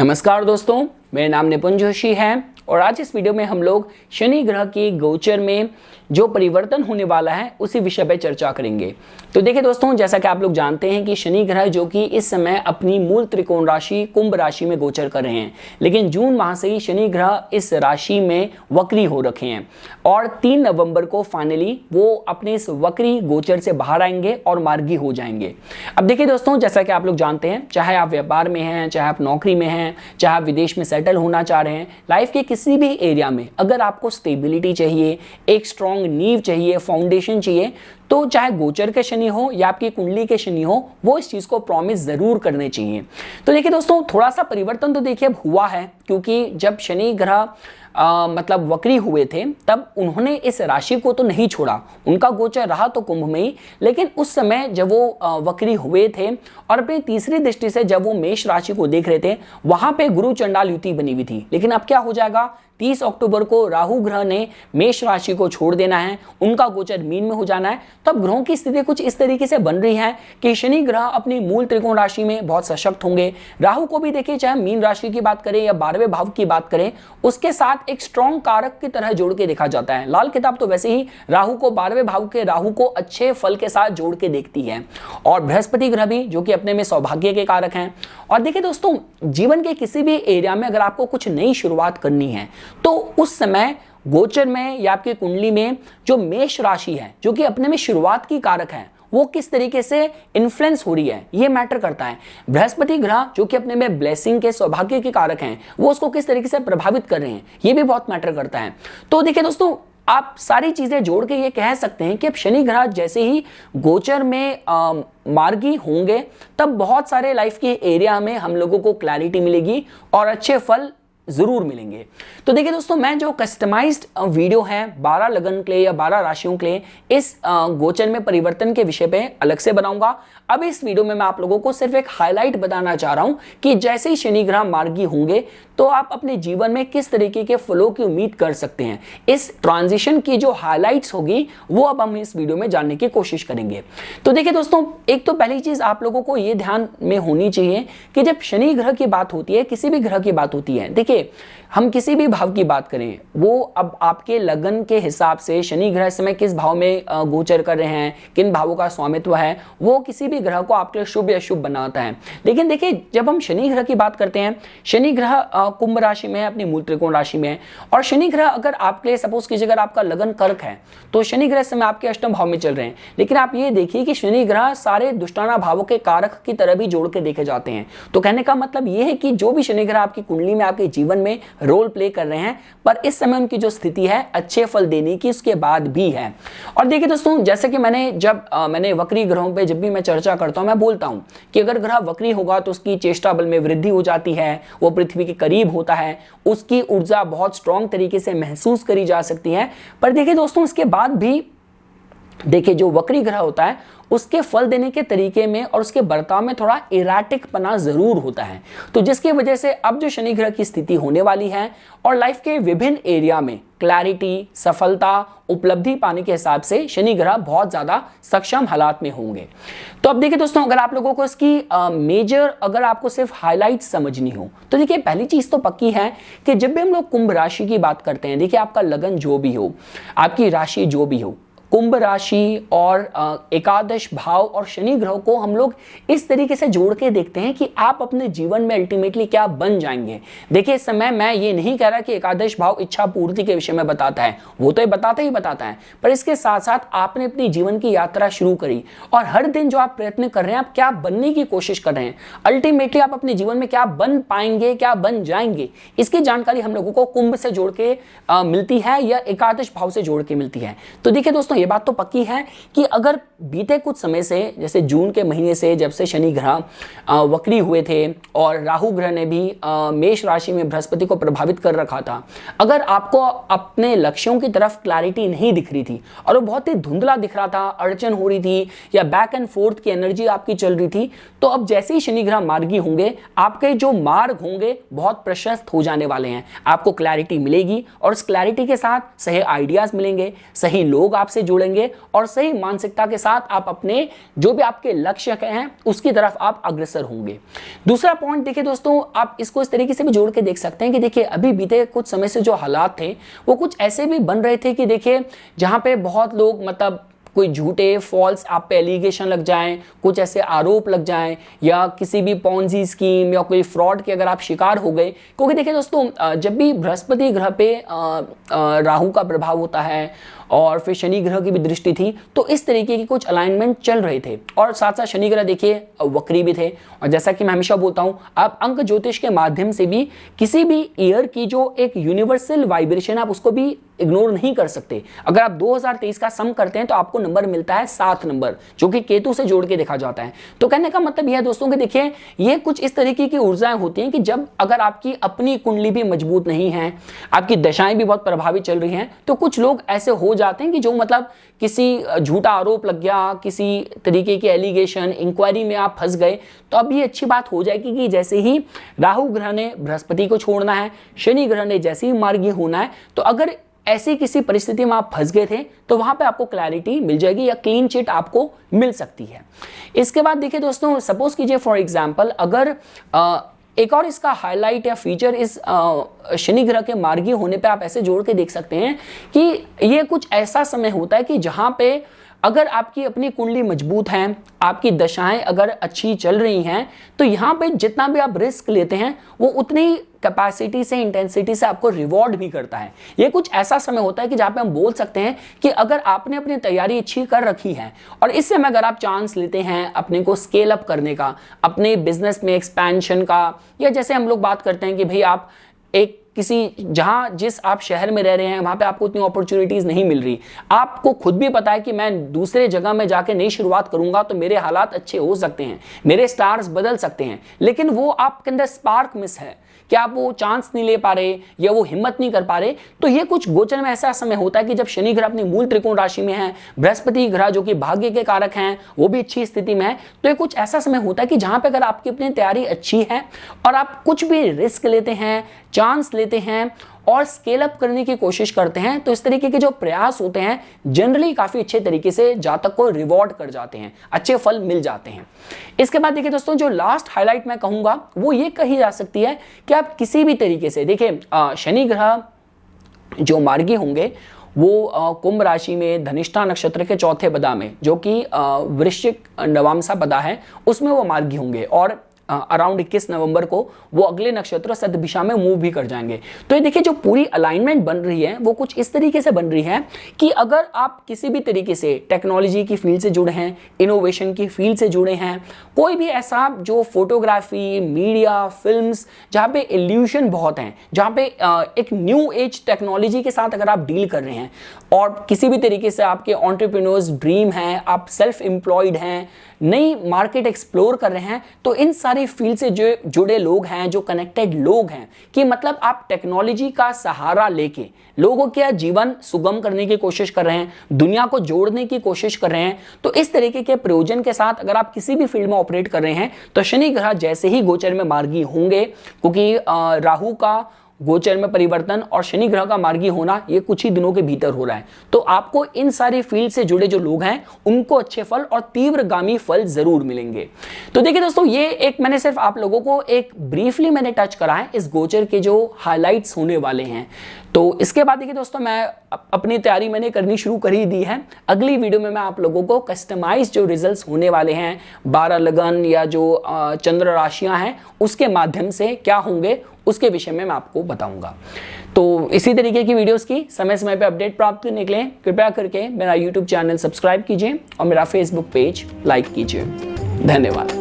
नमस्कार दोस्तों, मेरा नाम निपुण जोशी है और आज इस वीडियो में हम लोग शनि ग्रह के गोचर में जो परिवर्तन होने वाला है उसी विषय पर चर्चा करेंगे। तो देखिए दोस्तों, जैसा कि आप लोग जानते हैं कि शनि ग्रह जो कि इस समय अपनी मूल त्रिकोण राशि कुंभ राशि में गोचर कर रहे हैं, लेकिन जून माह से ही शनि ग्रह इस राशि में वक्री हो रखे हैं और 3 नवंबर को फाइनली वो अपने इस वक्री गोचर से बाहर आएंगे और मार्गी हो जाएंगे। अब देखिए दोस्तों, जैसा कि आप लोग जानते हैं, चाहे आप व्यापार में हैं, चाहे आप नौकरी में हैं, चाहे आप विदेश में सेटल होना चाह रहे हैं, लाइफ के किसी भी एरिया में अगर आपको स्टेबिलिटी चाहिए, एक स्ट्रॉन्ग नींव चाहिए, फाउंडेशन चाहिए, तो चाहे गोचर के शनि हो या आपकी कुंडली के शनि हो, वो इस चीज को प्रॉमिस जरूर करने चाहिए। तो देखिए दोस्तों, थोड़ा सा परिवर्तन तो देखिए अब हुआ है, क्योंकि जब शनि ग्रह मतलब वक्री हुए थे तब उन्होंने इस राशि को तो नहीं छोड़ा, उनका गोचर रहा तो कुंभ में ही, लेकिन उस समय जब वो वक्री हुए थे और अपनी तीसरी दृष्टि से जब वो मेष राशि को देख रहे थे, वहां पे गुरु चंडाल युति बनी हुई थी। लेकिन अब क्या हो जाएगा, 30 अक्टूबर को राहु ग्रह ने मेष राशि को छोड़ देना है, उनका गोचर मीन में हो जाना है। तब ग्रहों की स्थिति कुछ इस तरीके से बन रही है कि शनि ग्रह अपनी मूल त्रिकोण राशि में बहुत सशक्त होंगे। राहु को भी देखिए, चाहे मीन राशि की बात करें या 12वें भाव की बात करें, उसके साथ एक स्ट्रॉन्ग कारक की तरह जोड़ के देखा जाता है। लाल किताब तो वैसे ही राहु को 12वें भाव के राहु को अच्छे फल के साथ जोड़ के देखती है, और बृहस्पति ग्रह भी जो कि अपने में सौभाग्य के कारक हैं। और देखिए दोस्तों, जीवन के किसी भी एरिया में अगर आपको कुछ नई शुरुआत करनी है तो उस समय गोचर में या आपकी कुंडली में जो मेष राशि है जो कि अपने में शुरुआत की कारक है, वो किस तरीके से इन्फ्लुएंस हो रही है, ये मैटर करता है। बृहस्पति ग्रह जो कि अपने में ब्लेसिंग के सौभाग्य के कारक हैं, वो उसको किस तरीके से प्रभावित कर रहे हैं, ये भी बहुत मैटर करता है। तो देखिए दोस्तों, आप सारी चीजें जोड़ के ये कह सकते हैं कि अब शनि ग्रह जैसे ही गोचर में मार्गी होंगे, तब बहुत सारे लाइफ के एरिया में हम लोगों को क्लैरिटी मिलेगी और अच्छे फल जरूर मिलेंगे। तो देखिए दोस्तों, मैं जो कस्टमाइज्ड वीडियो है 12 लगन के लिए या 12 राशियों के लिए इस गोचर में परिवर्तन के विषय पे अलग से बनाऊंगा। अब इस वीडियो में मैं आप लोगों को सिर्फ एक हाईलाइट बताना चाह रहा हूं कि जैसे ही शनि ग्रह मार्गी होंगे तो आप अपने जीवन में किस तरीके के फ्लो की उम्मीद कर सकते हैं। इस ट्रांजिशन की जो हाईलाइट्स होगी वो अब हम इस वीडियो में जानने की कोशिश करेंगे। तो देखिए दोस्तों, एक तो पहली चीज आप लोगों को ये ध्यान में होनी चाहिए कि जब शनि ग्रह की बात होती है, किसी भी ग्रह की बात होती है, देखिए हम किसी भी भाव की बात करें, वो अब आपके लगन के हिसाब से शनि ग्रह समय किस भाव में गोचर कर रहे हैं, किन भावों का स्वामित्व है, वो किसी भी ग्रह को आपके लिए शुभ या शुभ बनाता है। लेकिन देखिए, जब हम शनि ग्रह की बात करते हैं, शनि ग्रह कुंभ राशि में है, अपनी मूल त्रिकोण राशि में है, और शनि ग्रह अगर आपके लिए सपोज कीजिए अगर आपका लगन कर्क है तो शनि ग्रह समय आपके अष्टम भाव में चल रहे हैं। लेकिन आप ये देखिए कि शनि ग्रह सारे दुष्टाना भावों के कारक की तरह भी जोड़ के देखे जाते हैं। तो कहने का मतलब ये है कि जो भी शनि ग्रह आपकी कुंडली में आपके जीवन में रोल प्ले कर रहे हैं, पर इस समय उनकी जो स्थिति है अच्छे फल देने की उसके बाद भी है। और देखिए दोस्तों, जैसे कि मैंने वक्री ग्रहों पे जब भी मैं चर्चा करता हूं, मैं बोलता हूं कि अगर ग्रह वक्री होगा तो उसकी चेष्टा बल में वृद्धि हो जाती है, वो पृथ्वी के करीब होता है, उसकी ऊर्जा बहुत स्ट्रॉन्ग तरीके से महसूस करी जा सकती है। पर देखिए दोस्तों, इसके बाद भी देखिए जो वक्री ग्रह होता है उसके फल देने के तरीके में और उसके बर्ताव में थोड़ा इराटिक पना जरूर होता है। तो जिसकी वजह से अब जो शनि ग्रह की स्थिति होने वाली है और लाइफ के विभिन्न एरिया में क्लैरिटी, सफलता, उपलब्धि पाने के हिसाब से शनि ग्रह बहुत ज्यादा सक्षम हालात में होंगे। तो अब देखिए दोस्तों, अगर आप लोगों को इसकी मेजर अगर आपको सिर्फ हाईलाइट समझनी हो तो देखिए पहली चीज तो पक्की है कि जब भी हम लोग कुंभ राशि की बात करते हैं, देखिए आपका लगन जो भी हो, आपकी राशि जो भी हो, कुंभ राशि और एकादश भाव और शनि ग्रह को हम लोग इस तरीके से जोड़ के देखते हैं कि आप अपने जीवन में अल्टीमेटली क्या बन जाएंगे। देखिए, इस समय मैं ये नहीं कह रहा कि एकादश भाव इच्छा पूर्ति के विषय में बताता है, वो तो ये बताता ही बताता है, पर इसके साथ साथ आपने अपनी जीवन की यात्रा शुरू करी और हर दिन जो आप प्रयत्न कर रहे हैं, आप क्या बनने की कोशिश कर रहे हैं, अल्टीमेटली आप अपने जीवन में क्या बन पाएंगे, क्या बन जाएंगे, इसकी जानकारी हम लोगों को कुंभ से जोड़ के मिलती है या एकादश भाव से जोड़ के मिलती है। तो देखिए दोस्तों, ये बात तो पक्की है कि अगर बीते कुछ समय से, जैसे जून के महीने से जब से शनि ग्रह वक्री हुए थे और राहु ग्रह ने भी मेष राशि में बृहस्पति को प्रभावित कर रखा था, अगर आपको अपने लक्ष्यों की तरफ क्लैरिटी नहीं दिख रही थी और वो बहुत ही धुंधला दिख रहा था, अड़चन हो रही थी या बैक एंड फोर्थ की एनर्जी आपकी चल रही थी, तो अब जैसे ही शनि ग्रह मार्गी होंगे, आपके जो मार्ग होंगे बहुत प्रशस्त हो जाने वाले हैं। आपको क्लैरिटी मिलेगी और उस क्लैरिटी के साथ सही आइडियाज मिलेंगे, सही लोग आपसे जोड़ेंगे और सही मानसिकता के साथ आप अपने जो भी आपके लक्ष्य हैं उसकी तरफ आप अग्रसर होंगे। दूसरा पॉइंट देखिए दोस्तों, आप इसको इस तरीके से भी जोड़ के देख सकते हैं कि देखिए अभी बीते कुछ समय से जो हालात थे वो कुछ ऐसे भी बन रहे थे कि देखिए जहां पे बहुत लोग मतलब कोई झूठे फॉल्स आप पे एलिगेशन लग जाएं, कुछ ऐसे आरोप लग जाएं, या किसी भी पॉन्जी स्कीम या कोई फ्रॉड के अगर आप शिकार हो गए। क्योंकि देखिए दोस्तों, जब भी बृहस्पति ग्रह पे राहु का प्रभाव होता है और फिर शनि ग्रह की भी दृष्टि थी, तो इस तरीके की कुछ अलाइनमेंट चल रहे थे। और साथ साथ शनि ग्रह देखिए वक्री भी थे। और जैसा कि मैं हमेशा बोलता हूं, आप अंक ज्योतिष के माध्यम से भी किसी भी ईयर की जो एक यूनिवर्सल वाइब्रेशन आप उसको भी इग्नोर नहीं कर सकते। अगर आप 2023 का सम करते हैं तो आपको नंबर मिलता है 7 नंबर, जो कि केतु से जोड़ के देखा जाता है। तो कहने का मतलब यह है दोस्तों कि देखिए ये कुछ इस तरीके की ऊर्जाएं होती हैं कि जब अगर आपकी अपनी कुंडली भी मजबूत नहीं है, आपकी दशाएं भी बहुत प्रभावित चल रही हैं, तो कुछ लोग ऐसे हो जाते हैं कि जो मतलब किसी झूठा आरोप लग गया, किसी तरीके की एलिगेशन इंक्वायरी में आप फंस गए, तो अब ये अच्छी बात हो जाएगी कि जैसे ही राहु ग्रह ने बृहस्पति को छोड़ना है, शनि ग्रह ने जैसे ही मार्गी होना है, तो अगर ऐसी किसी परिस्थिति में आप फंस गए थे तो वहां पे आपको क्लैरिटी मिल जाएगी या क्लीन चिट आपको मिल सकती है। इसके बाद देखिए दोस्तों, सपोज कीजिए फॉर एग्जांपल अगर एक और इसका हाईलाइट या फीचर इस शनि ग्रह के मार्गी होने पे आप ऐसे जोड़ के देख सकते हैं कि ये कुछ ऐसा समय होता है कि जहां पे अगर आपकी अपनी कुंडली मजबूत है, आपकी दशाएं अगर अच्छी चल रही हैं, तो यहाँ पे जितना भी आप रिस्क लेते हैं वो उतनी कैपेसिटी से, इंटेंसिटी से आपको रिवॉर्ड भी करता है। ये कुछ ऐसा समय होता है कि जहाँ पे हम बोल सकते हैं कि अगर आपने अपनी तैयारी अच्छी कर रखी है और इस समय अगर आप चांस लेते हैं अपने को स्केल अप करने का, अपने बिजनेस में एक्सपेंशन का, या जैसे हम लोग बात करते हैं कि भाई आप एक किसी जहां जिस आप शहर में रह रहे हैं वहां पे आपको उतनी अपॉर्चुनिटीज नहीं मिल रही, आपको खुद भी पता है कि मैं दूसरे जगह में जाके नई शुरुआत करूंगा तो मेरे हालात अच्छे हो सकते हैं, मेरे स्टार्स बदल सकते हैं, लेकिन वो आपके अंदर स्पार्क मिस है कि आप वो चांस नहीं ले पा रहे या वो हिम्मत नहीं कर पा रहे। तो ये कुछ गोचर में ऐसा समय होता है कि जब शनि ग्रह अपनी मूल त्रिकोण राशि में है, बृहस्पति ग्रह जो कि भाग्य के कारक हैं वो भी अच्छी स्थिति में है, तो ये कुछ ऐसा समय होता है कि जहां पे अगर आपकी अपनी तैयारी अच्छी है और आप कुछ भी रिस्क लेते हैं, चांस लेते हैं और स्केल अप करने की कोशिश करते हैं, तो इस तरीके के जो प्रयास होते हैं जनरली काफी अच्छे तरीके से जातक को रिवॉर्ड कर जाते हैं, अच्छे फल मिल जाते हैं। इसके बाद देखिए दोस्तों, जो लास्ट हाईलाइट मैं कहूंगा वो ये कही जा सकती है कि आप किसी भी तरीके से देखिए शनि ग्रह जो मार्गी होंगे वो कुंभ राशि में धनिष्ठा नक्षत्र के चौथे पदा में, जो कि वृश्चिक नवामसा पदा है, उसमें वो मार्गी होंगे और अराउंड 21 नवंबर को वो अगले नक्षत्र सतभिषा में मूव भी कर जाएंगे। तो ये देखिए जो पूरी अलाइनमेंट बन रही है वो कुछ इस तरीके से बन रही है कि अगर आप किसी भी तरीके से टेक्नोलॉजी की फील्ड से जुड़े हैं, इनोवेशन की फील्ड से जुड़े हैं, कोई भी ऐसा जो फोटोग्राफी, मीडिया, फिल्म्स, जहाँ पे इल्यूशन बहुत हैं, जहाँ पे एक न्यू एज टेक्नोलॉजी के साथ अगर आप डील कर रहे हैं और किसी भी तरीके से आपके एंटरप्रेन्योर्स ड्रीम है, आप सेल्फ एम्प्लॉयड हैं, नई मार्केट एक्सप्लोर कर रहे हैं, तो इन सारी फील्ड से जो जुड़े लोग हैं, जो कनेक्टेड लोग हैं, कि मतलब आप टेक्नोलॉजी का सहारा लेके लोगों के जीवन सुगम करने की कोशिश कर रहे हैं, दुनिया को जोड़ने की कोशिश कर रहे हैं, तो इस तरीके के प्रयोजन के साथ अगर आप किसी भी फील्ड में ऑपरेट कर रहे हैं तो शनि ग्रह जैसे ही गोचर में मार्गी होंगे, क्योंकि राहु का गोचर में परिवर्तन और शनि ग्रह का मार्गी होना ये कुछ ही दिनों के भीतर हो रहा है, तो आपको इन सारी फील्ड से जुड़े जो लोग हैं उनको अच्छे फल और तीव्रगामी फल जरूर मिलेंगे। तो देखिए दोस्तों, ये एक मैंने सिर्फ आप लोगों को एक ब्रीफली मैंने टच करा है इस गोचर के जो हाइलाइट्स होने वाले हैं। तो इसके बाद देखिए दोस्तों, मैं अपनी तैयारी मैंने करनी शुरू कर ही दी है। अगली वीडियो में मैं आप लोगों को कस्टमाइज जो रिजल्ट्स होने वाले हैं 12 लगन या जो चंद्र राशियां हैं उसके माध्यम से क्या होंगे उसके विषय में मैं आपको बताऊंगा। तो इसी तरीके की वीडियोस की समय समय पे अपडेट प्राप्त करने के लिए कृपया करके मेरा YouTube चैनल सब्सक्राइब कीजिए और मेरा Facebook पेज लाइक कीजिए। धन्यवाद।